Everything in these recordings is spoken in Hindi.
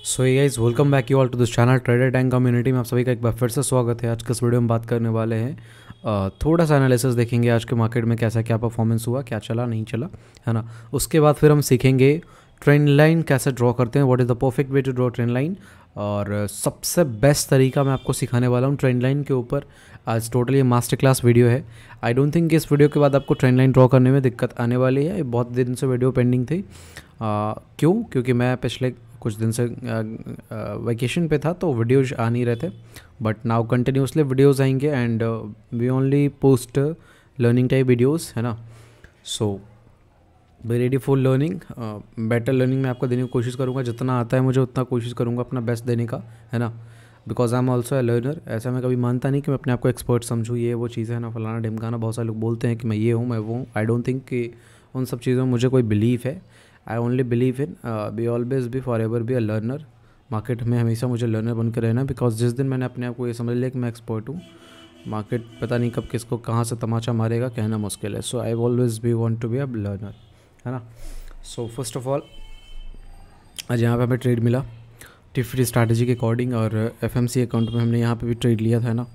सो ये guys welcome back you all to this channel Trader Tank community में आप सभी का एक बार फिर से स्वागत है। आज के इस वीडियो में बात करने वाले हैं थोड़ा सा एनालिसिस देखेंगे आज के मार्केट में कैसा क्या परफॉर्मेंस हुआ, क्या चला नहीं चला, है ना। उसके बाद फिर हम सीखेंगे ट्रेंड लाइन कैसे ड्रॉ करते हैं, what is the perfect way to draw trend line. और सबसे बेस्ट तरीका मैं आपको सिखाने वाला हूँ ट्रेंड लाइन के ऊपर। आज टोटली मास्टर क्लास वीडियो है। आई डोंट थिंक इस वीडियो के बाद आपको ट्रेंड लाइन ड्रॉ करने में दिक्कत आने वाली है। बहुत दिन से वीडियो पेंडिंग थी। क्योंकि मैं पिछले कुछ दिन से वैकेशन पे था तो वीडियोज आ नहीं रहे थे, बट नाउ कंटिन्यूसली वीडियोज़ आएंगे and we only post learning type videos, है ना। So be ready for learning, better learning मैं आपको देने की कोशिश करूँगा। जितना आता है मुझे उतना कोशिश करूँगा अपना बेस्ट देने का, है ना। Because I am also a learner. ऐसा मैं कभी मानता नहीं कि मैं अपने आप को एक्सपर्ट समझूँ, ये वो चीज़ें, है ना, फलाना ढिमकाना। बहुत सारे लोग बोलते हैं कि मैं ये हूँ मैं वो हूँ। आई डोंट थिंक कि उन सब चीज़ों में मुझे कोई बिलीव है। I only believe in be always be for ever be a learner. Market में हमेशा मुझे लर्नर बन के रहना, बिकॉज जिस दिन मैंने अपने आप को ये समझ लिया कि मैं एक्सपर्ट हूँ, मार्केट पता नहीं कब किसको कहाँ से तमाचा मारेगा, कहना मुश्किल है। So I always be want to be a learner, है ना। सो फर्स्ट ऑफ ऑल आज यहाँ पे हमें ट्रेड मिला टिफ्टी स्ट्रैटेजी के अकॉर्डिंग, और एफएमसी अकाउंट में हमने यहाँ पे भी ट्रेड लिया था, है ना।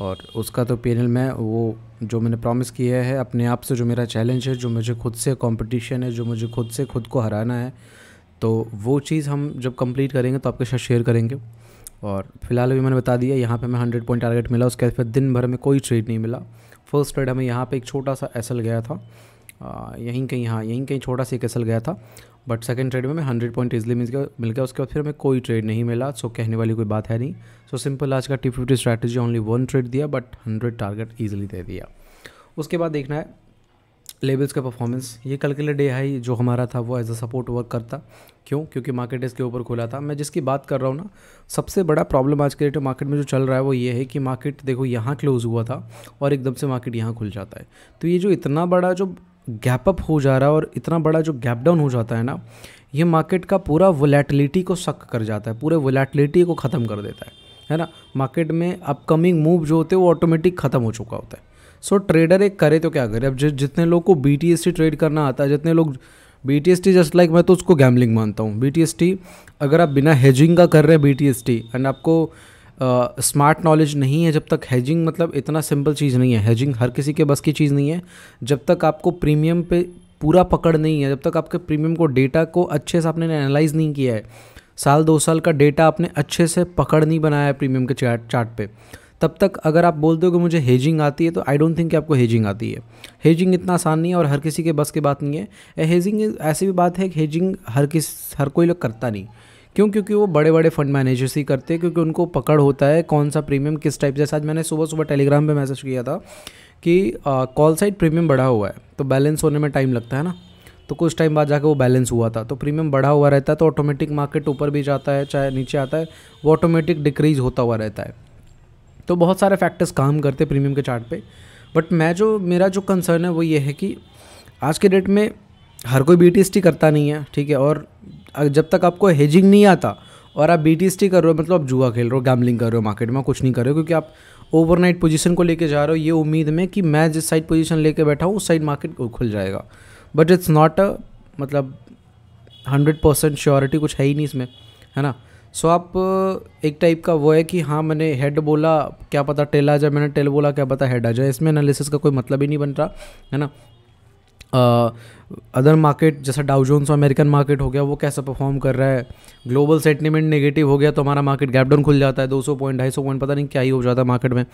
और उसका तो पीएनएल में वो जो मैंने प्रॉमिस किया है अपने आप से, जो मेरा चैलेंज है, जो मुझे खुद से कंपटीशन है, जो मुझे खुद से खुद को हराना है, तो वो चीज़ हम जब कंप्लीट करेंगे तो आपके साथ शेयर करेंगे। और फिलहाल भी मैंने बता दिया, यहाँ पे हमें 100 पॉइंट टारगेट मिला। उसके बाद फिर दिन भर में कोई ट्रेड नहीं मिला। फर्स्ट ट्रेड हमें यहाँ पे एक छोटा सा एसएल गया था, यहीं कहीं छोटा सा एक एसएल गया था, बट सेकंड ट्रेड में हमें 100 पॉइंट ईजिली मिल गया। उसके बाद फिर हमें कोई ट्रेड नहीं मिला। सो कहने वाली कोई बात है नहीं। सो सिंपल आज का T50 स्ट्रैटेजी ओनली 1 ट्रेड दिया, बट 100 टारगेट ईजिली दे दिया। उसके बाद देखना है लेवल्स का परफॉर्मेंस। ये कल के लिए डे हाई जो हमारा था वो एज अ सपोर्ट वर्क करता। क्योंकि मार्केट इसके ऊपर खुला था। मैं जिसकी बात कर रहा हूँ ना, सबसे बड़ा प्रॉब्लम आज के डेट में मार्केट में जो चल रहा है वो ये है कि मार्केट देखो यहाँ क्लोज हुआ था और एकदम से मार्केट यहाँ खुल जाता है। तो ये जो इतना बड़ा जो गैप अप हो जा रहा है और इतना बड़ा जो गैप डाउन हो जाता है ना, ये मार्केट का पूरा वोलेटिलिटी को सक कर जाता है, पूरे वोलेटिलिटी को ख़त्म कर देता है ना। मार्केट में अपकमिंग मूव जो होते हैं वो ऑटोमेटिक ख़त्म हो चुका होता है। सो ट्रेडर एक करे तो क्या करे। अब जितने लोग को BTST ट्रेड करना आता है, जितने लोग BTST जस्ट लाइक, मैं तो उसको गैम्बलिंग मानता हूँ। BTST अगर आप बिना हेजिंग का कर रहे हैं BTST एंड आपको स्मार्ट नॉलेज नहीं है, जब तक हेजिंग, मतलब इतना सिंपल चीज़ नहीं है हेजिंग, हर किसी के बस की चीज़ नहीं है। जब तक आपको प्रीमियम पे पूरा पकड़ नहीं है, जब तक आपके प्रीमियम को डेटा को अच्छे से आपने एनालाइज नहीं किया है, साल 2 साल का डेटा आपने अच्छे से पकड़ नहीं बनाया है प्रीमियम के चार्ट पे, तब तक अगर आप बोलते हो कि मुझे हेजिंग आती है, तो आई डोंट थिंक कि आपको हेजिंग आती है। हेजिंग इतना आसान नहीं है और हर किसी के बस की बात नहीं है। हेजिंग ऐसी भी बात है कि हेजिंग हर कोई लोग करता नहीं। क्योंकि वो बड़े बड़े फंड मैनेजर्स ही करते हैं, क्योंकि उनको पकड़ होता है कौन सा प्रीमियम किस टाइप। जैसे आज मैंने सुबह टेलीग्राम पे मैसेज किया था कि कॉल साइड प्रीमियम बढ़ा हुआ है तो बैलेंस होने में टाइम लगता है ना। तो कुछ टाइम बाद जाकर वो बैलेंस हुआ था, तो प्रीमियम बढ़ा हुआ रहता है तो ऑटोमेटिक मार्केट ऊपर भी जाता है चाहे नीचे आता है, वो ऑटोमेटिक डिक्रीज होता हुआ रहता है। तो बहुत सारे फैक्टर्स काम करते हैं प्रीमियम के चार्ट पे। बट मेरा जो कंसर्न है वो ये है कि आज के डेट में हर कोई BTST करता नहीं है, ठीक है। और जब तक आपको हेजिंग नहीं आता और आप BTST कर रहे हो, मतलब आप जुआ खेल रहे हो, गैम्बलिंग कर रहे हो मार्केट में, कुछ नहीं कर रहे हो, क्योंकि आप ओवरनाइट पोजीशन को लेके जा रहे हो ये उम्मीद में कि मैं जिस साइड पोजीशन लेके बैठा हूँ उस साइड मार्केट खुल जाएगा। बट इट्स नॉट मतलब 100% श्योरिटी कुछ है ही नहीं इसमें, है ना। सो आप एक टाइप का वो है कि हाँ मैंने हेड बोला क्या पता टेल आ जाए, मैंने टेल बोला क्या पता हेड आ जाए। इसमें एनालिसिस का कोई मतलब ही नहीं बन रहा, है ना। अदर मार्केट जैसा डाउ जोन्स अमेरिकन मार्केट हो गया, वो कैसा परफॉर्म कर रहा है। ग्लोबल सेंटिमेंट नेगेटिव हो गया तो हमारा मार्केट गैप डाउन खुल जाता है 200 पॉइंट 250 पॉइंट, पता नहीं क्या ही हो जाता है मार्केट में।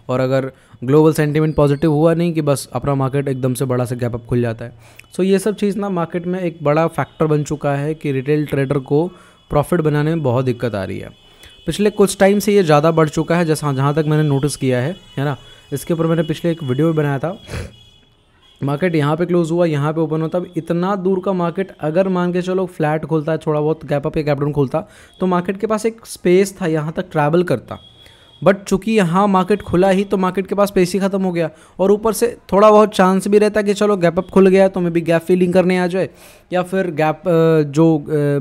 और अगर ग्लोबल सेंटिमेंट पॉजिटिव हुआ नहीं कि बस अपना मार्केट एकदम से बड़ा से गैप अप खुल जाता है। सो ये सब चीज़ ना मार्केट में एक बड़ा फैक्टर बन चुका है कि रिटेल ट्रेडर को प्रॉफिट बनाने में बहुत दिक्कत आ रही है। पिछले कुछ टाइम से ये ज़्यादा बढ़ चुका है, जहाँ तक मैंने नोटिस किया है ना। इसके ऊपर मैंने पिछले एक वीडियो भी बनाया था। मार्केट यहाँ पे क्लोज हुआ, यहाँ पे ओपन होता, अब इतना दूर का मार्केट अगर मान के चलो फ्लैट खुलता है, थोड़ा बहुत गैप अप या गैप डाउन खुलता, तो मार्केट के पास एक स्पेस था यहाँ तक ट्रैवल करता। बट चूंकि यहाँ मार्केट खुला ही तो मार्केट के पास स्पेस ही खत्म हो गया, और ऊपर से थोड़ा बहुत चांस भी रहता है कि चलो गैप अप खुल गया तो मे भी गैप फिलिंग करने आ जाए, या फिर गैप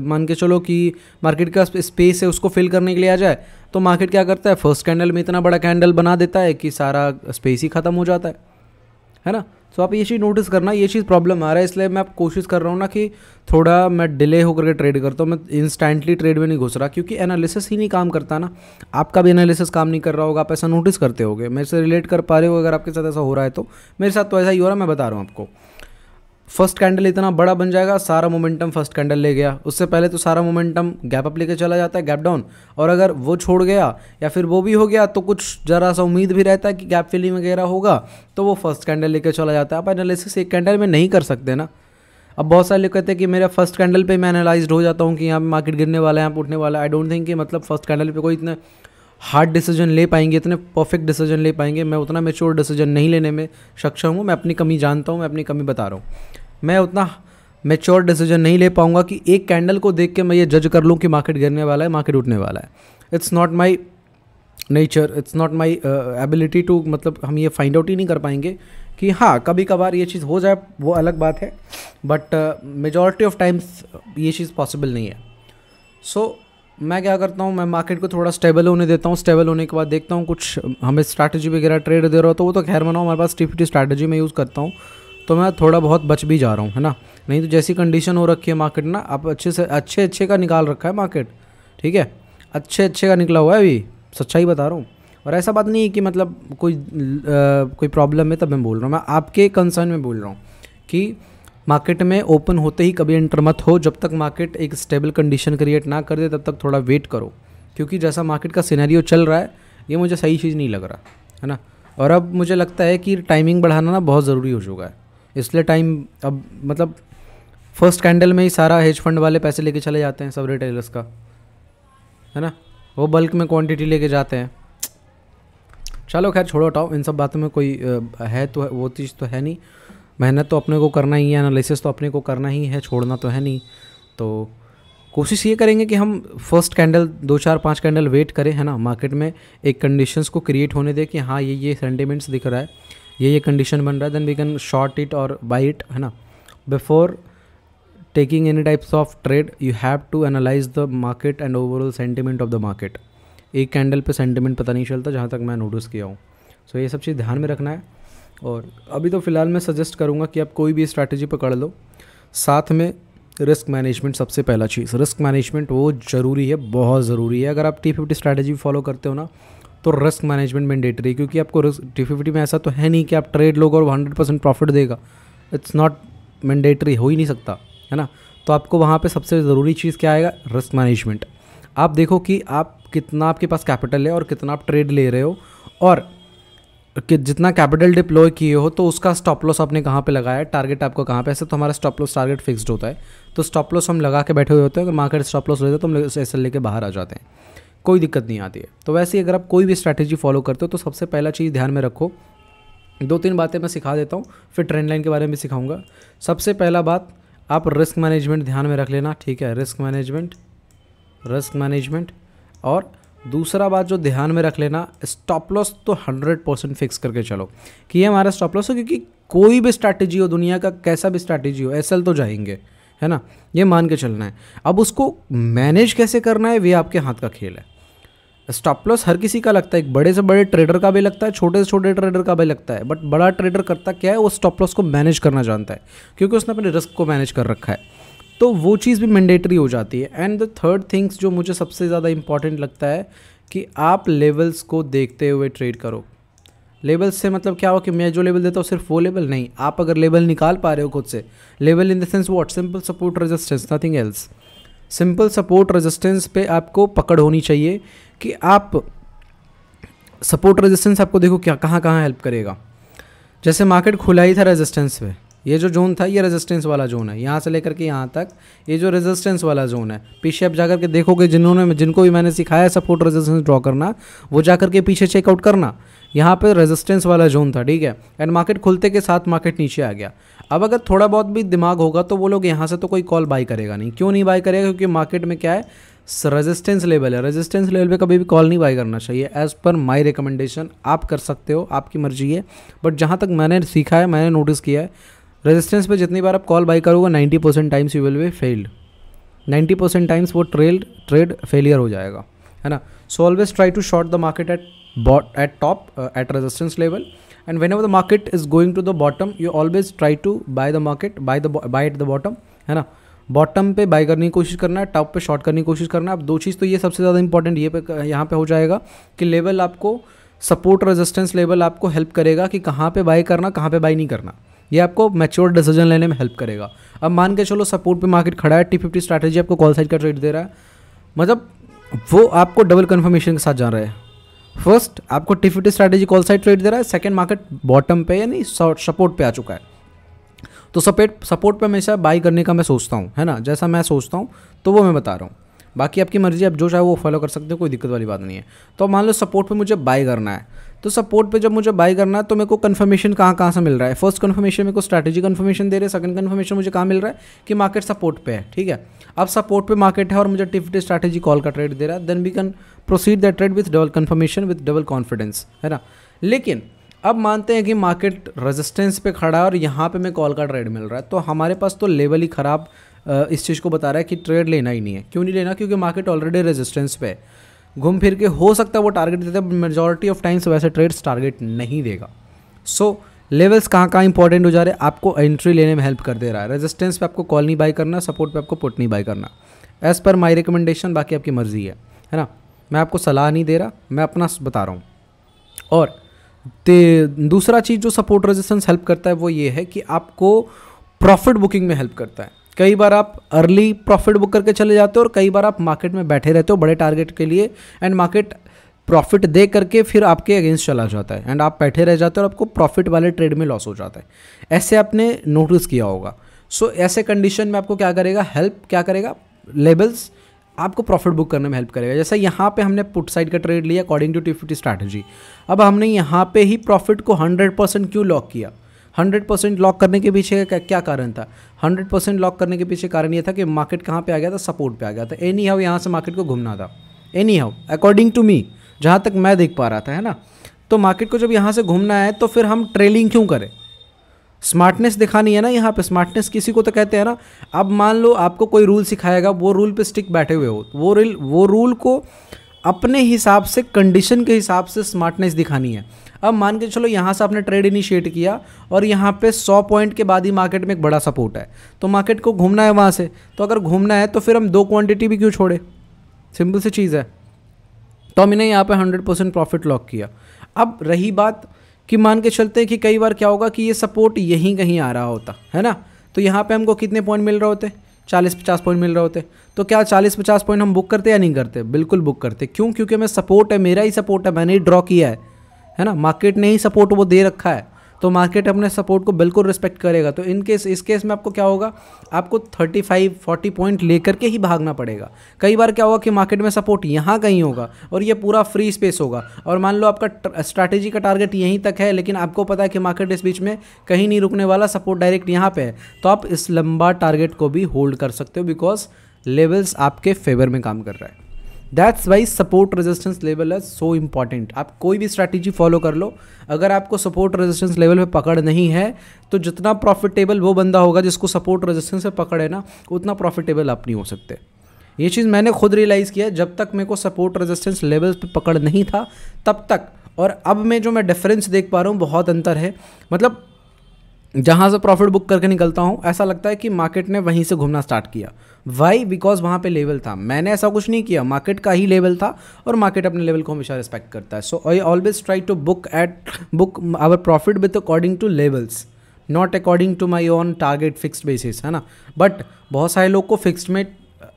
मान के चलो कि मार्केट का स्पेस है उसको फिल करने के लिए आ जाए। तो मार्केट क्या करता है, फर्स्ट कैंडल में इतना बड़ा कैंडल बना देता है कि सारा स्पेस ही ख़त्म हो जाता है है ना। तो आप ये चीज़ नोटिस करना, ये चीज़ प्रॉब्लम आ रहा है, इसलिए मैं आप कोशिश कर रहा हूँ ना कि थोड़ा मैं डिले होकर के ट्रेड करता हूँ, मैं इंस्टेंटली ट्रेड में नहीं घुस रहा, क्योंकि एनालिसिस ही नहीं काम करता ना। आपका भी एनालिसिस काम नहीं कर रहा होगा, आप ऐसा नोटिस करते होगे, मेरे से रिलेट कर पा रहे हो। अगर आपके साथ ऐसा हो रहा है तो मेरे साथ तो ऐसा ही हो रहा है, मैं बता रहा हूँ आपको। फर्स्ट कैंडल इतना बड़ा बन जाएगा, सारा मोमेंटम फर्स्ट कैंडल ले गया, उससे पहले तो सारा मोमेंटम गैप अप लेके चला जाता है, गैप डाउन। और अगर वो छोड़ गया या फिर वो भी हो गया तो कुछ ज़रा सा उम्मीद भी रहता है कि गैप फिलिंग वगैरह होगा, तो वो फर्स्ट कैंडल लेके चला जाता है। आप एनालिसिस एक कैंडल में नहीं कर सकते ना। अब बहुत सारे लोग कहते हैं कि मेरा फर्स्ट कैंडल पे मैं एनालाइज्ड हो जाता हूँ कि यहाँ पे मार्केट गिरने वाला है, यहाँ पे उठने वाला है। आई डोंट थिंक कि मतलब फर्स्ट कैंडल पे कोई इतने हार्ड डिसीजन ले पाएंगे, इतने परफेक्ट डिसीजन ले पाएंगे। मैं उतना मैच्योर डिसीजन नहीं लेने में सक्षम हूँ, मैं अपनी कमी जानता हूँ, मैं अपनी कमी बता रहा हूँ। मैं उतना मैच्योर डिसीजन नहीं ले पाऊंगा कि एक कैंडल को देख के मैं ये जज कर लूँ कि मार्केट गिरने वाला है, मार्केट उठने वाला है। It's not my nature, it's not my ability to, मतलब हम ये फाइंड आउट ही नहीं कर पाएंगे कि हाँ कभी कभार ये चीज़ हो जाए, वो अलग बात है, बट मेजॉरिटी ऑफ टाइम्स ये चीज़ पॉसिबल नहीं है। सो मैं क्या करता हूँ, मैं मार्केट को थोड़ा स्टेबल होने देता हूँ, स्टेबल होने के बाद देखता हूँ कुछ हमें स्ट्रैटेजी वगैरह ट्रेड दे रहा हो तो वो तो खैर बनाओ, हमारे पास टी स्ट्रैटेजी में यूज़ करता हूँ, तो मैं थोड़ा बहुत बच भी जा रहा हूँ, है ना। नहीं तो जैसी कंडीशन हो रखी है मार्केट ना, आप अच्छे का निकाल रखा है मार्केट, ठीक है, अच्छे का निकला हुआ है अभी, सच्चाई बता रहा हूँ। और ऐसा बात नहीं है कि मतलब कोई प्रॉब्लम है तब मैं बोल रहा हूँ, मैं आपके कंसर्न में बोल रहा हूँ कि मार्केट में ओपन होते ही कभी एंटर मत हो, जब तक मार्केट एक स्टेबल कंडीशन क्रिएट ना कर दे तब तक थोड़ा वेट करो, क्योंकि जैसा मार्केट का सिनेरियो चल रहा है ये मुझे सही चीज़ नहीं लग रहा है ना। और अब मुझे लगता है कि टाइमिंग बढ़ाना ना बहुत ज़रूरी हो चुका है, इसलिए टाइम अब मतलब फर्स्ट कैंडल में ही सारा हेज फंड वाले पैसे लेके चले जाते हैं, सब रिटेलर्स का, है ना, वो बल्क में क्वांटिटी लेके जाते हैं। चलो खैर छोड़ो, हटाओ, इन सब बातों में कोई है तो वो चीज़ तो है नहीं। मेहनत तो अपने को करना ही है, एनालिसिस तो अपने को करना ही है, छोड़ना तो है नहीं। तो कोशिश ये करेंगे कि हम फर्स्ट कैंडल 2 4 5 कैंडल वेट करें, है ना, मार्केट में एक कंडीशंस को क्रिएट होने दें कि हाँ ये सेंटिमेंट्स दिख रहा है, ये कंडीशन बन रहा है, then we can short it और बाई इट, है ना। Before taking any types of trade you have to analyse the market and overall sentiment of the market. एक कैंडल पे सेंटिमेंट पता नहीं चलता, जहाँ तक मैं नोटिस किया हूँ। सो ये सब चीज़ ध्यान में रखना है। और अभी तो फ़िलहाल मैं सजेस्ट करूँगा कि आप कोई भी स्ट्रैटेजी पकड़ लो, साथ में रिस्क मैनेजमेंट सबसे पहला चीज़। रिस्क मैनेजमेंट वो ज़रूरी है, बहुत ज़रूरी है। अगर आप T50 स्ट्रैटेजी फॉलो करते हो ना तो रिस्क मैनेजमेंट मैंडेटरी है, क्योंकि आपको T50 में ऐसा तो है नहीं कि आप ट्रेड लोगे और 100% प्रॉफिट देगा, इट्स नॉट मैंडेटरी, हो ही नहीं सकता, है ना। तो आपको वहाँ पे सबसे ज़रूरी चीज़ क्या आएगा, रिस्क मैनेजमेंट। आप देखो कि आप कितना आपके पास कैपिटल है और कितना आप ट्रेड ले रहे हो, और कि जितना कैपिटल डिप्लॉय किए हो तो उसका स्टॉप लॉस आपने कहाँ पे लगाया है, टारगेट आपको कहाँ पे। ऐसे तो हमारा स्टॉप लॉस टारगेट फिक्स्ड होता है, तो स्टॉप लॉस हम लगा के बैठे हुए होते हैं। अगर मार्केट स्टॉप लॉस रहता है तो हम ऐसे लेके बाहर आ जाते हैं, कोई दिक्कत नहीं आती है। तो वैसे ही अगर आप कोई भी स्ट्रैटेजी फॉलो करते हो तो सबसे पहला चीज़ ध्यान में रखो, 2-3 बातें मैं सिखा देता हूँ, फिर ट्रेंड लाइन के बारे में भी सिखाऊंगा। सबसे पहला बात, आप रिस्क मैनेजमेंट ध्यान में रख लेना, ठीक है, रिस्क मैनेजमेंट। और दूसरा बात जो ध्यान में रख लेना, स्टॉप लॉस तो 100% फिक्स करके चलो कि ये हमारा स्टॉप लॉस हो, क्योंकि कोई भी स्ट्रैटेजी हो, दुनिया का कैसा भी स्ट्रैटेजी हो, एसएल तो जाएंगे, है ना, ये मान के चलना है। अब उसको मैनेज कैसे करना है, वे आपके हाथ का खेल है। स्टॉप लॉस हर किसी का लगता है, एक बड़े से बड़े ट्रेडर का भी लगता है, छोटे से छोटे ट्रेडर का भी लगता है, बट बड़ा ट्रेडर करता क्या है, वो स्टॉप लॉस को मैनेज करना जानता है, क्योंकि उसने अपने रिस्क को मैनेज कर रखा है, तो वो चीज़ भी मैंडेटरी हो जाती है। एंड द थर्ड थिंग्स जो मुझे सबसे ज़्यादा इंपॉर्टेंट लगता है कि आप लेवल्स को देखते हुए ट्रेड करो। लेवल्स से मतलब क्या हो कि मैं जो लेवल देता हूँ सिर्फ वो लेवल नहीं, आप अगर लेवल निकाल पा रहे हो खुद से, level in the sense what, simple support resistance, nothing else. Simple support resistance पे आपको पकड़ होनी चाहिए कि आप सपोर्ट रेजिस्टेंस आपको देखो क्या कहाँ हेल्प करेगा। जैसे मार्केट खुला ही था रेजिस्टेंस पे, ये जो जोन था ये रेजिस्टेंस वाला जोन है, यहाँ से लेकर के यहाँ तक ये जो रेजिस्टेंस वाला जोन है। पीछे आप जाकर के देखोगे, जिनको भी मैंने सिखाया सपोर्ट रेजिस्टेंस ड्रॉ करना, वो जाकर के पीछे चेकआउट करना, यहाँ पे रेजिस्टेंस वाला जोन था, ठीक है। एंड मार्केट खुलते के साथ मार्केट नीचे आ गया। अब अगर थोड़ा बहुत भी दिमाग होगा तो वो लोग यहाँ से तो कोई कॉल बाई करेगा नहीं। क्यों नहीं बाई करेगा, क्योंकि मार्केट में क्या है, रेजिस्टेंस लेवल है, रेजिस्टेंस लेवल पे कभी भी कॉल नहीं बाई करना चाहिए। एज़ पर माई रिकमेंडेशन, आप कर सकते हो, आपकी मर्जी है, बट जहाँ तक मैंने सीखा है, मैंने नोटिस किया है, रेजिस्टेंस पे जितनी बार आप कॉल बाई करोगे 90% times you will be failed, 90% times वो ट्रेड फेलियर हो जाएगा, है ना। So always try to short the market at top at resistance level and whenever the market is going to the bottom you always try to buy the market, buy at the bottom, है ना। बॉटम पे बाय करने की कोशिश करना है, टॉप पे शॉर्ट करने की कोशिश करना है। अब दो चीज़ तो ये सबसे ज़्यादा इंपॉर्टेंट ये पे यहाँ पे हो जाएगा कि लेवल आपको, सपोर्ट रेजिस्टेंस लेवल आपको हेल्प करेगा कि कहाँ पे बाय करना, कहाँ पे बाय नहीं करना। ये आपको मैच्योर डिसीजन लेने में हेल्प करेगा। अब मान के चलो सपोर्ट पे मार्केट खड़ा है, T50 स्ट्रैटेजी आपको कॉल साइड का ट्रेड दे रहा है, मतलब वो आपको डबल कन्फर्मेशन के साथ जा रहा है। फर्स्ट आपको T50 strategy call side trade दे रहा है, सेकंड मार्केट बॉटम पे यानी सपोर्ट पे आ चुका है, तो सपोर्ट पे हमेशा बाई करने का मैं सोचता हूँ, है ना। जैसा मैं सोचता हूँ तो वो मैं बता रहा हूँ, बाकी आपकी मर्जी, आप जो चाहे वो फॉलो कर सकते हो, कोई दिक्कत वाली बात नहीं है। तो मान लो सपोर्ट पे मुझे बाई करना है, तो सपोर्ट पे जब मुझे बाई करना है तो मेरे को कन्फर्मेशन कहाँ से मिल रहा है। फर्स्ट कन्फर्मेशन मेरे को स्ट्रैटेजी कन्फर्मेशन दे रहे हैं, सेकंड कन्फर्मेशन मुझे कहाँ मिल रहा है कि मार्केट सपोर्ट पे है, ठीक है। अब सपोर्ट पे मार्केट है और मुझे T50 स्ट्रैटेजी कॉल का ट्रेड दे रहा है, then we can proceed that trade with double confirmation with double confidence, है ना। लेकिन अब मानते हैं कि मार्केट रेजिस्टेंस पे खड़ा है और यहाँ पे मैं कॉल का ट्रेड मिल रहा है, तो हमारे पास तो लेवल ही ख़राब इस चीज़ को बता रहा है कि ट्रेड लेना ही नहीं है। क्यों नहीं लेना? क्योंकि मार्केट ऑलरेडी रेजिस्टेंस पे है, घूम फिर के हो सकता है वो टारगेट देता है, मेजॉरिटी ऑफ टाइम्स वैसे ट्रेड्स टारगेट नहीं देगा। सो लेवल्स कहाँ इंपॉर्टेंट हो जा रहे हैं, आपको एंट्री लेने में हेल्प कर दे रहा है। रेजिस्टेंस पे आपको कॉल नहीं बाय करना, सपोर्ट पे आपको पुट नहीं बाय करना, एज़ पर माई रिकमेंडेशन, बाकी आपकी मर्जी है ना। मैं आपको सलाह नहीं दे रहा, मैं अपना बता रहा हूँ। और दूसरा चीज़ जो सपोर्ट रेजिस्टेंस हेल्प करता है वो ये है कि आपको प्रॉफिट बुकिंग में हेल्प करता है। कई बार आप अर्ली प्रॉफिट बुक करके चले जाते हो और कई बार आप मार्केट में बैठे रहते हो बड़े टारगेट के लिए, एंड मार्केट प्रॉफिट दे करके फिर आपके अगेंस्ट चला जाता है एंड आप बैठे रह जाते हो और आपको प्रॉफिट वाले ट्रेड में लॉस हो जाता है। ऐसे आपने नोटिस किया होगा। सो ऐसे कंडीशन में आपको क्या करेगा, लेवल्स आपको प्रॉफिट बुक करने में हेल्प करेगा। जैसे यहाँ पे हमने पुट साइड का ट्रेड लिया अकॉर्डिंग टू T50 स्ट्रैटेजी। अब हमने यहाँ पे ही प्रॉफिट को 100% क्यों लॉक किया? 100% लॉक करने के पीछे क्या कारण था? 100% लॉक करने के पीछे कारण ये था कि मार्केट कहाँ पे आ गया था, सपोर्ट पे आ गया था। एनी हाउ यहाँ से मार्केट को घूमना था, anyhow according to me, जहाँ तक मैं देख पा रहा था, है ना। तो मार्केट को जब यहाँ से घूमना है तो फिर हम ट्रेलिंग क्यों करें? स्मार्टनेस दिखानी है ना यहाँ पे। स्मार्टनेस किसी को तो कहते हैं ना। अब मान लो आपको कोई रूल सिखाएगा, वो रूल पे स्टिक बैठे हुए हो, वो रूल को अपने हिसाब से, कंडीशन के हिसाब से स्मार्टनेस दिखानी है। अब मान के चलो यहाँ से आपने ट्रेड इनिशिएट किया और यहाँ पे 100 पॉइंट के बाद ही मार्केट में एक बड़ा सपोर्ट है, तो मार्केट को घूमना है वहाँ से। तो अगर घूमना है तो फिर हम 2 क्वांटिटी भी क्यों छोड़े? सिंपल सी चीज़ है। तो हमने यहाँ पे 100% प्रॉफिट लॉक किया। अब रही बात कि मान के चलते हैं कि कई बार क्या होगा कि ये सपोर्ट यहीं कहीं आ रहा होता है ना, तो यहाँ पे हमको कितने पॉइंट मिल रहे होते? 40-50 पॉइंट मिल रहे होते। तो क्या 40-50 पॉइंट हम बुक करते या नहीं करते? बिल्कुल बुक करते। क्यों? क्योंकि मैं सपोर्ट है, मेरा ही सपोर्ट है, मैंने ही ड्रॉ किया है ना। मार्केट ने ही सपोर्ट वो दे रखा है, तो मार्केट अपने सपोर्ट को बिल्कुल रिस्पेक्ट करेगा। तो इस केस में आपको क्या होगा, आपको 35-40 पॉइंट लेकर के ही भागना पड़ेगा। कई बार क्या होगा कि मार्केट में सपोर्ट यहाँ कहीं होगा और ये पूरा फ्री स्पेस होगा, और मान लो आपका स्ट्रैटेजी का टारगेट यहीं तक है, लेकिन आपको पता है कि मार्केट इस बीच में कहीं नहीं रुकने वाला, सपोर्ट डायरेक्ट यहाँ पे है, तो आप इस लंबा टारगेट को भी होल्ड कर सकते हो, बिकॉज लेवल्स आपके फेवर में काम कर रहा है। That's why support resistance level is so important. आप कोई भी स्ट्रैटेजी फॉलो कर लो, अगर आपको सपोर्ट रेजिस्टेंस लेवल पे पकड़ नहीं है तो जितना प्रॉफिटेबल वो बंदा होगा जिसको सपोर्ट रेजिस्टेंस पे पकड़ है ना, उतना प्रॉफिटेबल आप नहीं हो सकते। ये चीज़ मैंने खुद रियलाइज़ किया। जब तक मेरे को सपोर्ट रेजिस्टेंस लेवल पे पकड़ नहीं था तब तक, और अब मैं जो मैं डिफरेंस देख पा रहा हूँ, बहुत अंतर है। मतलब जहाँ से प्रॉफिट बुक करके निकलता हूँ ऐसा लगता है कि मार्केट ने वहीं से घूमना स्टार्ट किया। वाई? बिकॉज वहाँ पे लेवल था, मैंने ऐसा कुछ नहीं किया, मार्केट का ही लेवल था, और मार्केट अपने लेवल को हमेशा रिस्पेक्ट करता है। So I always try to book our profit with according to levels, not according to my own target fixed basis, है ना। बट बहुत सारे लोग को फिक्स्ड में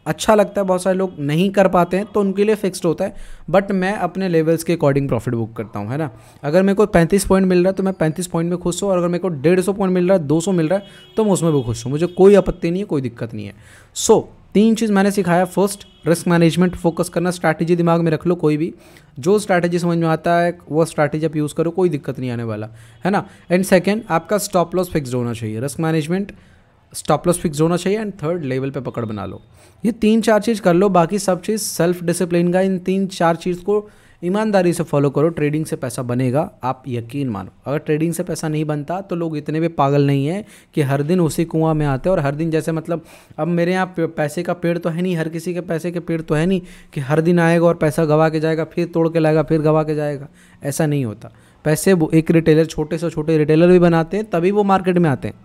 अच्छा लगता है, बहुत सारे लोग नहीं कर पाते हैं, तो उनके लिए फिक्स्ड होता है। बट मैं अपने लेवल्स के अकॉर्डिंग प्रॉफिट बुक करता हूँ, है ना। अगर मेरे को 35 पॉइंट मिल रहा है तो मैं 35 पॉइंट में खुश हूँ, और अगर मेरे को 150 पॉइंट मिल रहा है, 200 मिल रहा है, तो मैं उसमें भी खुश हूँ, मुझे कोई आपत्ति नहीं है, कोई दिक्कत नहीं है। सो 3 चीज़ मैंने सिखाया। फर्स्ट, रिस्क मैनेजमेंट फोकस करना, स्ट्रैटेजी दिमाग में रख लो, कोई भी जो स्ट्रैटेजी समझ में आता है वो स्ट्रैटेजी आप यूज़ करो, कोई दिक्कत नहीं आने वाला, है ना। एंड सेकेंड, आपका स्टॉप लॉस फिक्स होना चाहिए। Risk management, stop loss fix होना चाहिए, एंड थर्ड, लेवल पे पकड़ बना लो। ये 3-4 चीज़ कर लो, बाकी सब चीज़ सेल्फ डिसिप्लिन का। इन 3-4 चीज़ को ईमानदारी से फॉलो करो, ट्रेडिंग से पैसा बनेगा, आप यकीन मानो। अगर ट्रेडिंग से पैसा नहीं बनता तो लोग इतने भी पागल नहीं हैं कि हर दिन उसी कुआं में आते हैं, और हर दिन जैसे, मतलब अब मेरे यहाँ पैसे का पेड़ तो है नहीं, हर किसी के पैसे के पेड़ तो है नहीं कि हर दिन आएगा और पैसा गवा के जाएगा, फिर तोड़ के लाएगा, फिर गवा के जाएगा। ऐसा नहीं होता। पैसे वो एक रिटेलर, छोटे से छोटे रिटेलर भी बनाते हैं, तभी वो मार्केट में आते हैं।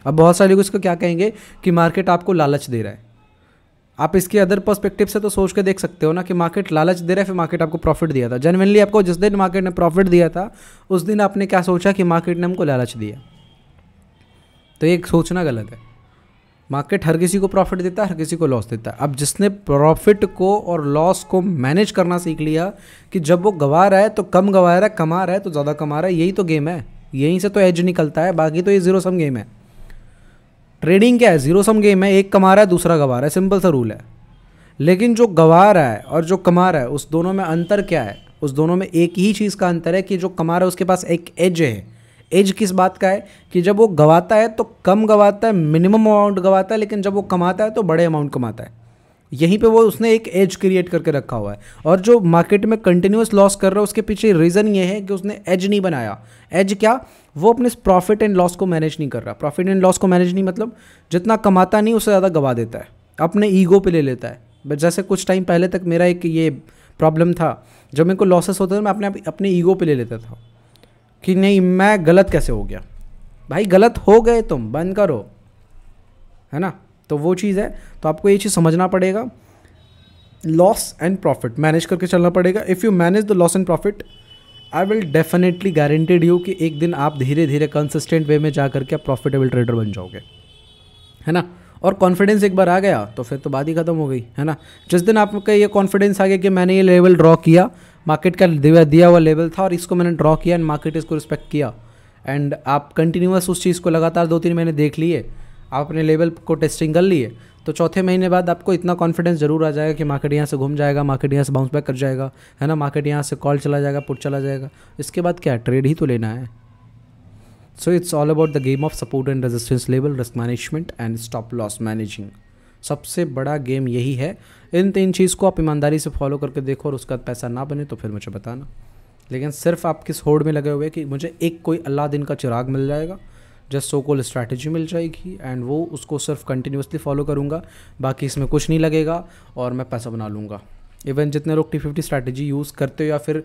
अब बहुत सारे लोग इसको क्या कहेंगे कि मार्केट आपको लालच दे रहा है। आप इसके अदर पर्सपेक्टिव से तो सोच के देख सकते हो ना कि मार्केट लालच दे रहा है, फिर मार्केट आपको प्रॉफिट दिया था। जेन्युइनली आपको जिस दिन मार्केट ने प्रॉफिट दिया था उस दिन आपने क्या सोचा कि मार्केट ने हमको लालच दिया, तो ये सोचना गलत है। मार्केट हर किसी को प्रॉफिट देता है, हर किसी को लॉस देता है। अब जिसने प्रॉफिट को और लॉस को मैनेज करना सीख लिया कि जब वो गंवा रहा है तो कम गंवा रहा है, कमा रहा है तो ज़्यादा कमा रहा है, यही तो गेम है, यहीं से तो एज निकलता है। बाकी तो ये जीरो सम गेम है। ट्रेडिंग क्या है? जीरो सम गेम है, एक कमा रहा है दूसरा गंवा रहा है, सिंपल सा रूल है। लेकिन जो गंवा रहा है और जो कमा रहा है उस दोनों में अंतर क्या है? उस दोनों में एक ही चीज़ का अंतर है कि जो कमा रहा है उसके पास एक एज है। एज किस बात का है? कि जब वो गवाता है तो कम गवाता है, मिनिमम अमाउंट गवाता है, लेकिन जब वो कमाता है तो बड़े अमाउंट कमाता है। यहीं पे वो उसने एक एज क्रिएट करके रखा हुआ है। और जो मार्केट में कंटिन्यूस लॉस कर रहा है उसके पीछे रीज़न ये है कि उसने एज नहीं बनाया। एज क्या? वो अपने प्रॉफिट एंड लॉस को मैनेज नहीं कर रहा। प्रॉफिट एंड लॉस को मैनेज नहीं मतलब जितना कमाता नहीं उससे ज़्यादा गवा देता है, अपने ईगो पे ले लेता है। जैसे कुछ टाइम पहले तक मेरा एक ये प्रॉब्लम था, जब मेरे को लॉसेस होते थे मैं अपने ईगो पे ले लेता था कि नहीं मैं गलत कैसे हो गया। भाई गलत हो गए, तुम बंद करो, है ना। तो वो चीज़ है। तो आपको ये चीज़ समझना पड़ेगा, लॉस एंड प्रॉफिट मैनेज करके चलना पड़ेगा। If you manage the loss and profit, I will definitely guaranteed you कि एक दिन आप धीरे धीरे कंसिस्टेंट वे में जा करके आप प्रॉफिटेबल ट्रेडर बन जाओगे, है ना। और कॉन्फिडेंस एक बार आ गया तो फिर तो बात ही खत्म हो गई, है ना। जिस दिन आपका ये कॉन्फिडेंस आ गया कि मैंने ये लेवल ड्रॉ किया, मार्केट का दिया हुआ लेवल था और इसको मैंने ड्रॉ किया एंड मार्केट इसको रिस्पेक्ट किया, एंड आप कंटिन्यूअस उस चीज़ को लगातार 2-3 महीने देख लिए, आप अपने लेवल को टेस्टिंग कर लिए, तो चौथे महीने बाद आपको इतना कॉन्फिडेंस जरूर आ जाएगा कि मार्केट यहाँ से घूम जाएगा, मार्केट यहाँ से बाउंस बैक कर जाएगा, है ना। मार्केट यहाँ से कॉल चला जाएगा, पुट चला जाएगा। इसके बाद क्या, ट्रेड ही तो लेना है। So it's all about the game of support and resistance level, risk management and stop loss managing. सबसे बड़ा गेम यही है। इन 3 चीज़ को आप ईमानदारी से फॉलो करके देखो और उसका पैसा ना बने तो फिर मुझे बताना। लेकिन सिर्फ आप किस होड़ में लगे हुए कि मुझे एक कोई अल्लाह का चिराग मिल जाएगा, जस्ट सो कॉल स्ट्रैटेजी मिल जाएगी एंड वो उसको सिर्फ कंटिन्यूसली फॉलो करूँगा, बाकी इसमें कुछ नहीं लगेगा और मैं पैसा बना लूँगा। इवन जितने लोग T50 स्ट्रैटेजी यूज़ करते हो या फिर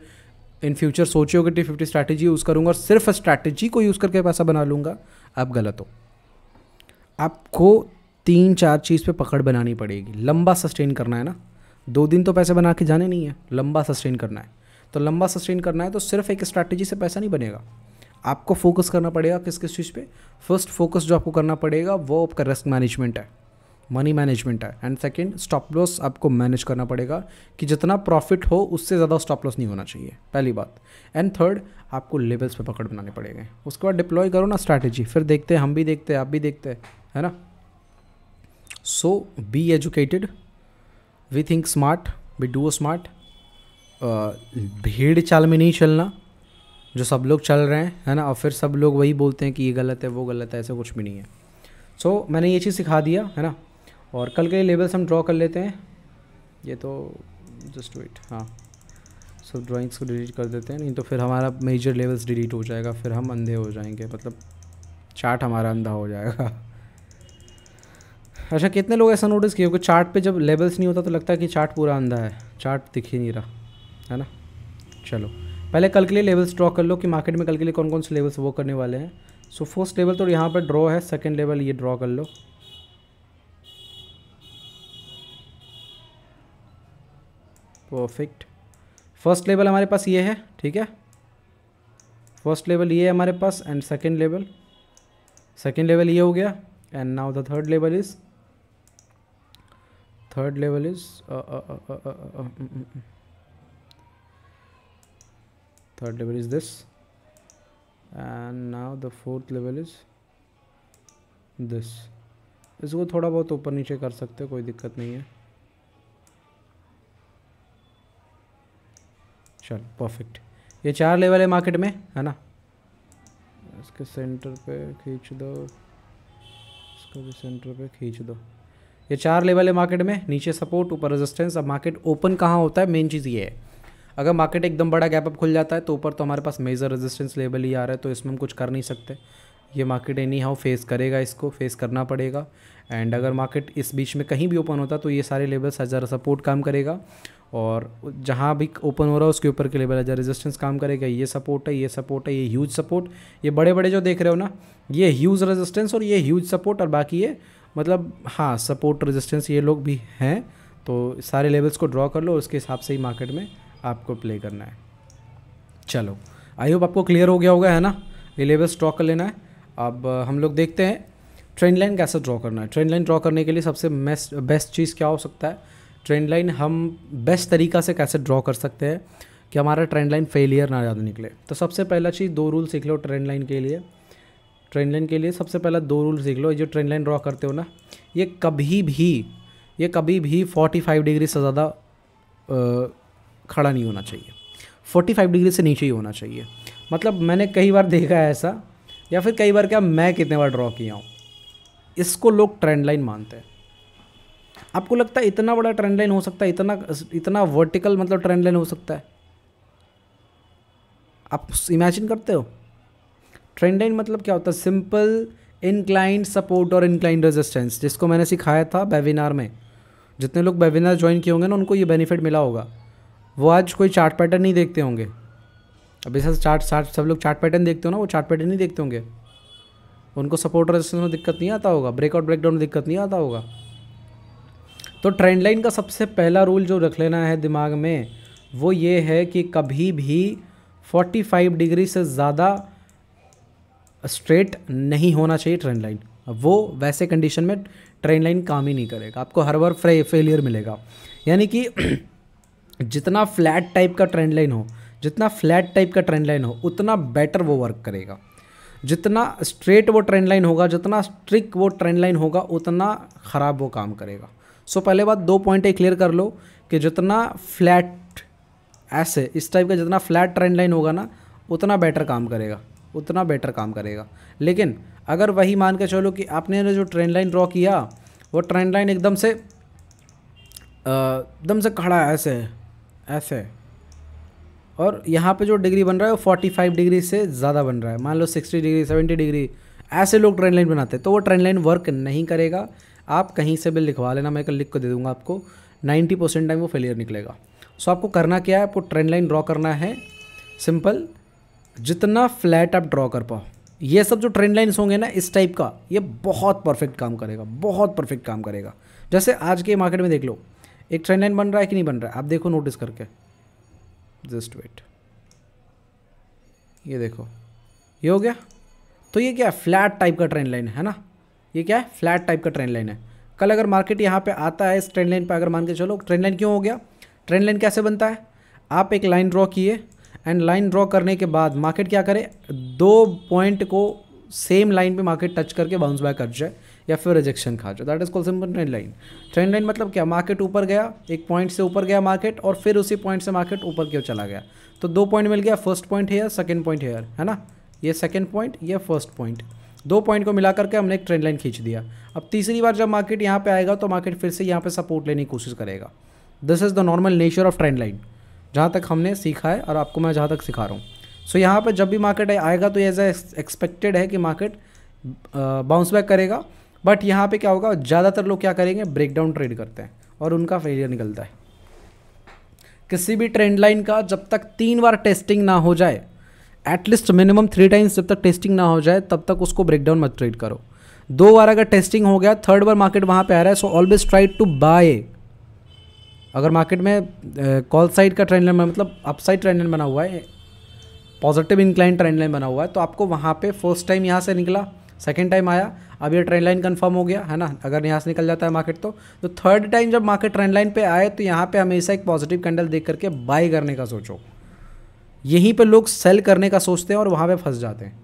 इन फ्यूचर सोचे हो कि T50 स्ट्रैटेजी यूज़ करूँगा और सिर्फ स्ट्रैटेजी को यूज़ करके पैसा बना लूँगा, आप गलत हो। आपको 3-4 चीज़ पे पकड़ बनानी पड़ेगी। लंबा सस्टेन करना है ना, 2 दिन तो पैसे बना के जाने नहीं है, लंबा सस्टेन करना है। तो लंबा सस्टेन करना है तो सिर्फ एक स्ट्रैटेजी से पैसा नहीं बनेगा। आपको फोकस करना पड़ेगा किस किस चीज़ पे। फर्स्ट फोकस जो आपको करना पड़ेगा वो आपका रिस्क मैनेजमेंट है, मनी मैनेजमेंट है, एंड सेकंड स्टॉप लॉस आपको मैनेज करना पड़ेगा कि जितना प्रॉफिट हो उससे ज़्यादा स्टॉप लॉस नहीं होना चाहिए, पहली बात। एंड थर्ड, आपको लेवल्स पे पकड़ बनाने पड़ेंगे। उसके बाद डिप्लॉय करो ना स्ट्रैटेजी, फिर देखते हैं, हम भी देखते हैं, आप भी देखते हैं, है ना। So be educated, we think smart, we do smart. भीड़ चाल में नहीं चलना जो सब लोग चल रहे हैं, है ना। और फिर सब लोग वही बोलते हैं कि ये गलत है, वो गलत है, ऐसा कुछ भी नहीं है। सो मैंने ये चीज़ सिखा दिया, है ना। और कल के लेवल्स हम ड्रॉ कर लेते हैं। ये तो जस्ट वेट, हाँ, सब ड्राइंग्स को डिलीट कर देते हैं, नहीं तो फिर हमारा मेजर लेवल्स डिलीट हो जाएगा, फिर हम अंधे हो जाएंगे, मतलब चार्ट हमारा अंधा हो जाएगा। अच्छा, कितने लोग ऐसा नोटिस किए कि चार्ट पे जब लेवल्स नहीं होता तो लगता है कि चार्ट पूरा अंधा है, चार्ट दिख ही नहीं रहा, है ना। चलो पहले कल के लिए लेवल्स ड्रॉ कर लो कि मार्केट में कल के लिए कौन कौन से लेवल्स वो करने वाले हैं। सो फर्स्ट लेवल तो यहाँ पर ड्रॉ है, सेकंड लेवल ये ड्रॉ कर लो, परफेक्ट। फर्स्ट लेवल हमारे पास ये है, ठीक है, फर्स्ट लेवल ये है हमारे पास, एंड सेकंड लेवल ये हो गया, and now the third level is third level is third level is this, and now the fourth level is this। इसको थोड़ा बहुत ऊपर नीचे कर सकते हो, कोई दिक्कत नहीं है। चल परफेक्ट, ये 4 लेवल है मार्केट में, है ना। इसके सेंटर पे खींच दो, इसको भी सेंटर पे खींच दो। ये 4 लेवल है मार्केट में, नीचे सपोर्ट, ऊपर रेजिस्टेंस। अब मार्केट ओपन कहाँ होता है, मेन चीज़ ये है। अगर मार्केट एकदम बड़ा गैप अप खुल जाता है तो ऊपर तो हमारे पास मेजर रेजिस्टेंस लेवल ही आ रहा है, तो इसमें हम कुछ कर नहीं सकते। ये मार्केट एनी हाउ फेस करेगा, इसको फेस करना पड़ेगा। एंड अगर मार्केट इस बीच में कहीं भी ओपन होता तो ये सारे लेवल्स एज अ सपोर्ट काम करेगा, और जहाँ भी ओपन हो रहा है उसके ऊपर के लेवल एज अ रेजिस्टेंस काम करेगा। ये सपोर्ट है, ये सपोर्ट है, ये ह्यूज सपोर्ट, ये बड़े बड़े जो देख रहे हो ना, ये ह्यूज रेजिस्टेंस और ये ह्यूज सपोर्ट, और बाकी ये मतलब हाँ सपोर्ट रेजिस्टेंस ये लोग भी हैं। तो सारे लेवल्स को ड्रॉ कर लो, उसके हिसाब से ही मार्केट में आपको प्ले करना है। चलो, आई होप आपको क्लियर हो गया होगा, है ना। ये लेवल्स ड्रॉ कर लेना है। अब हम लोग देखते हैं ट्रेंड लाइन कैसे ड्रॉ करना है। ट्रेंड लाइन ड्रॉ करने के लिए सबसे बेस्ट चीज़ क्या हो सकता है, ट्रेंड लाइन हम बेस्ट तरीका से कैसे ड्रॉ कर सकते हैं कि हमारा ट्रेंड लाइन फेलियर ना ज़्यादा निकले। तो सबसे पहला चीज़ 2 रूल सीख लो ट्रेंड लाइन के लिए। ट्रेंड लाइन के लिए सबसे पहला 2 रूल सीख लो। ये जो ट्रेंड लाइन ड्रॉ करते हो ना, ये कभी भी 45 डिग्री से ज़्यादा खड़ा नहीं होना चाहिए, 45 डिग्री से नीचे ही होना चाहिए। मतलब मैंने कई बार देखा है ऐसा, या फिर कई बार क्या मैं कितने बार ड्रॉ किया हूँ, इसको लोग ट्रेंड लाइन मानते हैं। आपको लगता है इतना बड़ा ट्रेंड लाइन हो सकता है, इतना वर्टिकल मतलब ट्रेंड लाइन हो सकता है? आप इमेजिन करते हो? ट्रेंड लाइन मतलब क्या होता है? सिंपल इंक्लाइंड सपोर्ट और इंक्लाइंड रेजिस्टेंस, जिसको मैंने सिखाया था वेबिनार में। जितने लोग वेबिनार ज्वाइन किए होंगे ना, उनको ये बेनिफिट मिला होगा। वो आज कोई चार्ट पैटर्न नहीं देखते होंगे। अब ऐसा चार्ट सब लोग चार्ट पैटर्न देखते हो ना, वो चार्ट पैटर्न नहीं देखते होंगे। उनको सपोर्ट रेजिस्टेंस में दिक्कत नहीं आता होगा, ब्रेकआउट ब्रेकडाउन में दिक्कत नहीं आता होगा। तो ट्रेंड लाइन का सबसे पहला रूल जो रख लेना है दिमाग में, वो ये है कि कभी भी 45 डिग्री से ज़्यादा स्ट्रेट नहीं होना चाहिए ट्रेंड लाइन। वो वैसे कंडीशन में ट्रेंड लाइन काम ही नहीं करेगा, आपको हर बार फेलियर मिलेगा। यानी कि जितना फ्लैट टाइप का ट्रेंड लाइन हो उतना बेटर वो वर्क करेगा। जितना स्ट्रेट वो ट्रेंड लाइन होगा, जितना स्ट्रिक वो ट्रेंड लाइन होगा, उतना ख़राब वो काम करेगा। सो पहले बात 2 पॉइंट क्लियर कर लो कि जितना फ्लैट ऐसे इस टाइप का जितना फ्लैट ट्रेंड लाइन होगा ना, उतना बेटर काम करेगा। लेकिन अगर वही मान के चलो कि आपने जो ट्रेंड लाइन ड्रॉ किया, वो ट्रेंड लाइन एकदम से खड़ा है ऐसे, और यहाँ पे जो डिग्री बन रहा है वो 45 डिग्री से ज़्यादा बन रहा है, मान लो 60 डिग्री 70 डिग्री, ऐसे लोग ट्रेंड लाइन बनाते हैं, तो वो ट्रेंड लाइन वर्क नहीं करेगा। आप कहीं से भी लिखवा लेना, मैं कल लिख कर दे दूँगा आपको, 90% टाइम वो फेलियर निकलेगा। सो आपको करना क्या है, आपको ट्रेंड लाइन ड्रॉ करना है सिंपल, जितना फ्लैट आप ड्रॉ कर पाओ। ये सब जो ट्रेंड लाइन्स होंगे ना इस टाइप का, ये बहुत परफेक्ट काम करेगा। जैसे आज के मार्केट में देख लो, एक ट्रेंड लाइन बन रहा है कि नहीं बन रहा है, आप देखो नोटिस करके, जस्ट वेट, ये देखो, ये हो गया। तो ये क्या है, फ्लैट टाइप का ट्रेंड लाइन है ना, ये क्या है, फ्लैट टाइप का ट्रेंड लाइन है। कल अगर मार्केट यहाँ पे आता है इस ट्रेंड लाइन पे, अगर मान के चलो, ट्रेंड लाइन क्यों हो गया, ट्रेंड लाइन कैसे बनता है, आप एक लाइन ड्रॉ किए, एंड लाइन ड्रॉ करने के बाद मार्केट क्या करे, 2 पॉइंट को सेम लाइन पे मार्केट टच करके बाउंस बैक कर जाए या फिर रिजेक्शन खा जाए, that is called simple trend line. Trend line मतलब क्या, मार्केट ऊपर गया, एक पॉइंट से ऊपर गया मार्केट, और फिर उसी पॉइंट से मार्केट ऊपर क्यों चला गया, तो 2 पॉइंट मिल गया, first point here, second point here, है ना, ये सेकंड पॉइंट, ये फर्स्ट पॉइंट, 2 पॉइंट को मिला करके हमने एक ट्रेंड लाइन खींच दिया। अब तीसरी बार जब मार्केट यहाँ पे आएगा तो मार्केट फिर से यहाँ पे सपोर्ट लेने की कोशिश करेगा। This is the normal nature of trend line, जहाँ तक हमने सीखा है और आपको मैं जहाँ तक सिखा रहा हूँ। सो यहाँ पे जब भी मार्केट आएगा तो एज एक्सपेक्टेड है कि मार्केट बाउंस बैक करेगा, बट यहाँ पे क्या होगा, ज़्यादातर लोग क्या करेंगे, ब्रेकडाउन ट्रेड करते हैं और उनका फेलियर निकलता है। किसी भी ट्रेंड लाइन का जब तक 3 बार टेस्टिंग ना हो जाए, एटलीस्ट मिनिमम 3 टाइम्स जब तक टेस्टिंग ना हो जाए, तब तक उसको ब्रेकडाउन मत ट्रेड करो। 2 बार अगर टेस्टिंग हो गया, 3rd बार मार्केट वहाँ पे आ रहा है, so always try to buy. अगर मार्केट में कॉल साइड का ट्रेंड लाइन मतलब अपसाइड ट्रेंड लाइन बना हुआ है, पॉजिटिव इंक्लाइन ट्रेंड लाइन बना हुआ है, तो आपको वहाँ पे फर्स्ट टाइम यहाँ से निकला, सेकंड टाइम आया, अब ये ट्रेंड लाइन कंफर्म हो गया है ना, अगर यहाँ से निकल जाता है मार्केट तो 3rd टाइम जब मार्केट ट्रेंड लाइन पे आए तो यहाँ पे हमेशा एक पॉजिटिव कैंडल देख करके बाय करने का सोचो। यहीं पे लोग सेल करने का सोचते हैं और वहाँ पे फंस जाते हैं।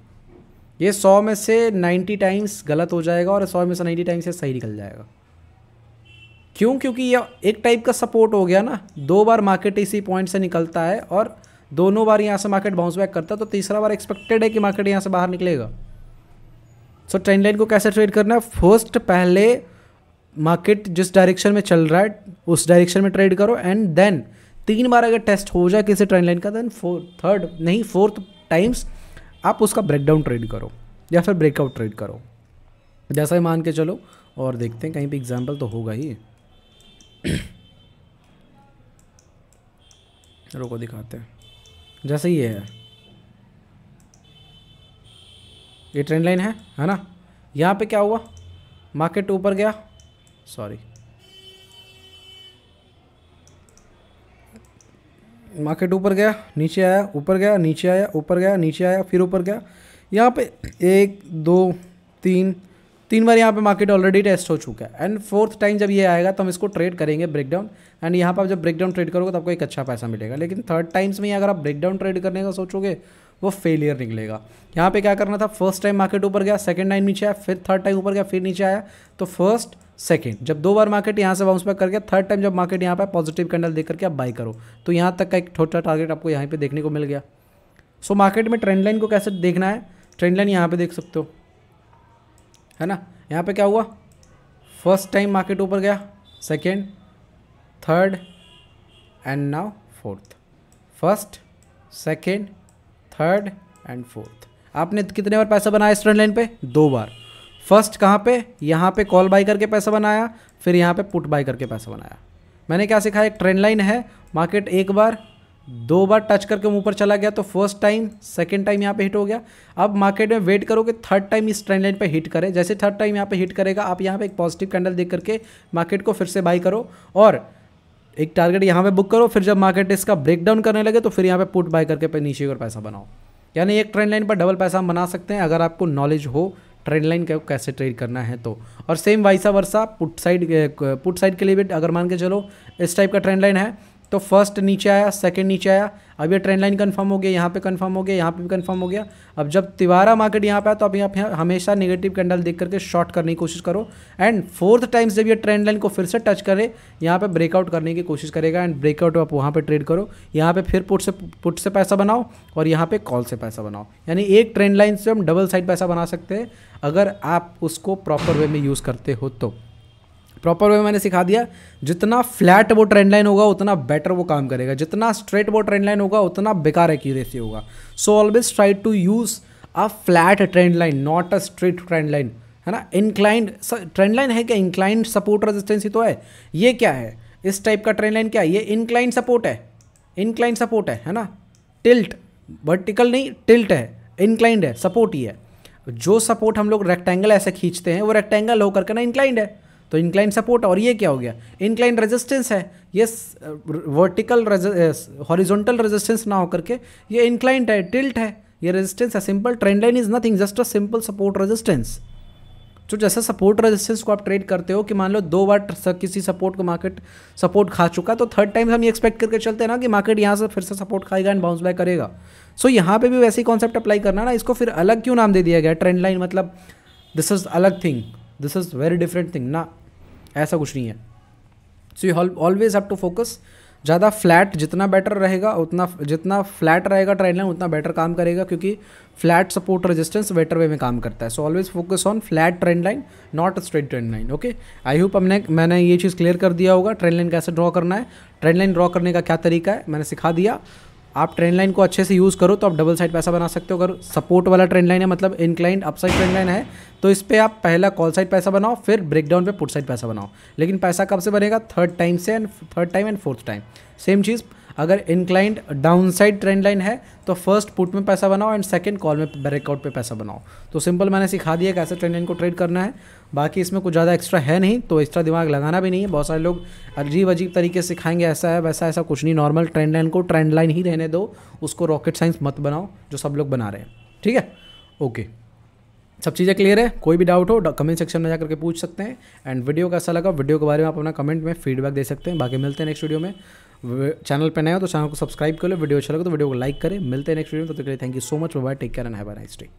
ये 100 में से 90 टाइम्स गलत हो जाएगा और 100 में से 90 टाइम्स से सही निकल जाएगा। क्यों? क्योंकि ये एक टाइप का सपोर्ट हो गया ना, 2 बार मार्केट इसी पॉइंट से निकलता है और दोनों बार यहाँ से मार्केट बाउंस बैक करता है, तो तीसरा बार एक्सपेक्टेड है कि मार्केट यहाँ से बाहर निकलेगा। सो ट्रेंड लाइन को कैसे ट्रेड करना है, फर्स्ट पहले मार्केट जिस डायरेक्शन में चल रहा है उस डायरेक्शन में ट्रेड करो, एंड देन 3 बार अगर टेस्ट हो जाए किसी ट्रेंड लाइन का, देन 4th टाइम्स आप उसका ब्रेकडाउन ट्रेड करो। या फिर ब्रेकआउट ट्रेड करो, जैसा ही मान के चलो। और देखते हैं कहीं पे एग्जाम्पल तो होगा ही। रुको दिखाते हैं। जैसे ये है, ये ट्रेंड लाइन है ना। यहाँ पे क्या हुआ, मार्केट ऊपर गया, सॉरी मार्केट ऊपर गया, नीचे आया, ऊपर गया, नीचे आया, ऊपर गया, नीचे आया, फिर ऊपर गया। यहाँ पे 1 2 3 बार यहाँ पे मार्केट ऑलरेडी टेस्ट हो चुका है। एंड फोर्थ टाइम जब ये आएगा तो हम इसको ट्रेड करेंगे ब्रेकडाउन। एंड यहाँ पर जब ब्रेकडाउन ट्रेड करोगे तो आपको एक अच्छा पैसा मिलेगा। लेकिन थर्ड टाइम्स में अगर आप ब्रेकडाउन ट्रेड करने का सोचोगे वो फेलियर निकलेगा। यहाँ पे क्या करना था, फर्स्ट टाइम मार्केट ऊपर गया, सेकंड टाइम नीचे आया, फिर थर्ड टाइम ऊपर गया, फिर नीचे आया। तो फर्स्ट सेकंड जब 2 बार मार्केट यहाँ से बाउंस बैक कर गया, थर्ड टाइम जब मार्केट यहाँ पे पॉजिटिव कैंडल देख करके आप बाई करो। तो यहाँ तक का एक छोटा टारगेट आपको यहाँ पे देखने को मिल गया। सो मार्केट में ट्रेंड लाइन को कैसे देखना है, ट्रेंड लाइन यहाँ पे देख सकते हो, है ना। यहाँ पे क्या हुआ, फर्स्ट टाइम मार्केट ऊपर गया, second, third and now fourth. First, second, third and fourth. आपने कितने बार पैसा बनाया इस ट्रेंड लाइन पे, 2 बार। फर्स्ट कहाँ पे, यहाँ पे कॉल बाई करके पैसा बनाया, फिर यहाँ पे पुट बाई करके पैसा बनाया। मैंने क्या सिखाया, एक ट्रेंड लाइन है, मार्केट 1 बार 2 बार टच करके ऊपर चला गया तो फर्स्ट टाइम, सेकंड टाइम यहाँ पे हिट हो गया। अब मार्केट में वेट करो कि थर्ड टाइम इस ट्रेंड लाइन पे हिट करे। जैसे थर्ड टाइम यहाँ पे हिट करेगा, आप यहाँ पे एक पॉजिटिव कैंडल देख करके मार्केट को फिर से बाई करो और एक टारगेट यहाँ पे बुक करो। फिर जब मार्केट इसका ब्रेकडाउन करने लगे तो फिर यहाँ पे पुट बाई करके नीचे और पैसा बनाओ। यानी एक ट्रेंड लाइन पर डबल पैसा हम बना सकते हैं अगर आपको नॉलेज हो ट्रेंड लाइन को कैसे ट्रेड करना है तो। और सेम वाइसा वर्सा पुट साइड के लिए भी अगर मान के चलो इस टाइप का ट्रेंड लाइन है तो फर्स्ट नीचे आया, सेकंड नीचे आया, अब ये ट्रेंड लाइन कंफर्म हो गया, यहाँ पे कंफर्म हो गया, यहाँ पे भी कंफर्म हो गया। अब जब तिबारा मार्केट यहाँ पे आया तो आप यहाँ पे हमेशा नेगेटिव कैंडल देख करके शॉर्ट करने की कोशिश करो। एंड फोर्थ टाइम्स जब ये ट्रेंड लाइन को फिर से टच करे, यहाँ पे ब्रेकआउट करने की कोशिश करेगा एंड ब्रेकआउट आप वहाँ पे ट्रेड करो। यहाँ पे फिर पुट से पैसा बनाओ और यहाँ पे कॉल से पैसा बनाओ। यानी एक ट्रेंड लाइन से हम डबल साइड पैसा बना सकते हैं अगर आप उसको प्रॉपर वे में यूज़ करते हो तो। प्रॉपर वे में मैंने सिखा दिया, जितना फ्लैट वो ट्रेंड लाइन होगा उतना बेटर वो काम करेगा, जितना स्ट्रेट वो ट्रेंड लाइन होगा उतना बेकार एक्यूरेसी होगा। So always try to use a flat trend line, not a straight trend line, है ना। इंक्लाइंड ट्रेंड लाइन है क्या, इंक्लाइंड सपोर्ट रेजिस्टेंस ही तो है। ये क्या है, इस टाइप का ट्रेंड लाइन क्या है, ये इंक्लाइंड सपोर्ट है, इंक्लाइंड सपोर्ट है ना। टिल्ट, वर्टिकल नहीं, टिल्ट है, इंक्लाइंड है, सपोर्ट ही है। जो सपोर्ट हम लोग रेक्टेंगल ऐसे खींचते हैं वो रेक्टेंगल होकर के ना इंक्लाइंड है, तो इंक्लाइन सपोर्ट। और ये क्या हो गया, इंक्लाइन रेजिस्टेंस है। ये वर्टिकल हॉरिजॉन्टल रेजिस्टेंस ना होकर के ये इंक्लाइंड है, टिल्ट है, ये रेजिस्टेंस है। Simple trend line is nothing, just a simple support resistance. तो जैसे सपोर्ट रेजिस्टेंस को आप ट्रेड करते हो कि मान लो 2 बार किसी सपोर्ट को मार्केट सपोर्ट खा चुका, तो थर्ड टाइम हम ये एक्सपेक्ट करके चलते हैं ना कि मार्केट यहाँ से फिर से सपोर्ट खाएगा एंड बाउंस बैक करेगा। सो यहाँ पे भी वैसे ही कॉन्सेप्ट अप्लाई करना ना। इसको फिर अलग क्यों नाम दे दिया गया, ट्रेंड लाइन मतलब दिस इज अलग thing, this is very different thing ना, ऐसा कुछ नहीं है। So you always have to focus, ज़्यादा फ्लैट जितना बेटर रहेगा उतना, जितना फ्लैट रहेगा ट्रेंड लाइन उतना बेटर काम करेगा, क्योंकि flat support resistance better way में काम करता है। So always focus on flat trend line, not straight trend line. Okay, I hope मैंने ये चीज़ क्लियर कर दिया होगा। ट्रेंड लाइन कैसे ड्रॉ करना है, ट्रेंड लाइन ड्रॉ करने का क्या तरीका है मैंने सिखा दिया। आप ट्रेंड लाइन को अच्छे से यूज़ करो तो आप डबल साइड पैसा बना सकते हो। अगर सपोर्ट वाला ट्रेंड लाइन है, मतलब इंक्लाइंड अपसाइड ट्रेंड लाइन है, तो इस पे आप पहला कॉल साइड पैसा बनाओ, फिर ब्रेकडाउन पे पुट साइड पैसा बनाओ। लेकिन पैसा कब से बनेगा, third time and fourth time. Same चीज़, अगर inclined down side trend line है तो फर्स्ट पुट में पैसा बनाओ एंड सेकंड कॉल में ब्रेकआउट पे पैसा बनाओ। तो सिंपल मैंने सिखा दिया कैसे ट्रेंड लाइन को ट्रेड करना है। बाकी इसमें कुछ ज़्यादा एक्स्ट्रा है नहीं, तो एक्स्ट्रा दिमाग लगाना भी नहीं है। बहुत सारे लोग अजीब अजीब तरीके से सिखाएंगे, ऐसा है वैसा, ऐसा कुछ नहीं। नॉर्मल ट्रेंड लाइन को ट्रेंड लाइन ही रहने दो, उसको रॉकेट साइंस मत बनाओ जो सब लोग बना रहे हैं। ठीक है, ओके, सब चीज़ें क्लियर है। कोई भी डाउट हो कमेंट सेक्शन में जाकर के पूछ सकते हैं। एंड वीडियो कैसा लगा, वीडियो के बारे में आप अपना कमेंट में फीडबैक दे सकते हैं। बाकी मिलते हैं नेक्स्ट वीडियो में। चैनल पे नए हो तो चैनल को सब्सक्राइब कर लो, वीडियो अच्छा लगा तो वीडियो को लाइक करें। मिलते हैं नेक्स्ट वीडियो में, तो thank you so much, bye, take care and have a nice day.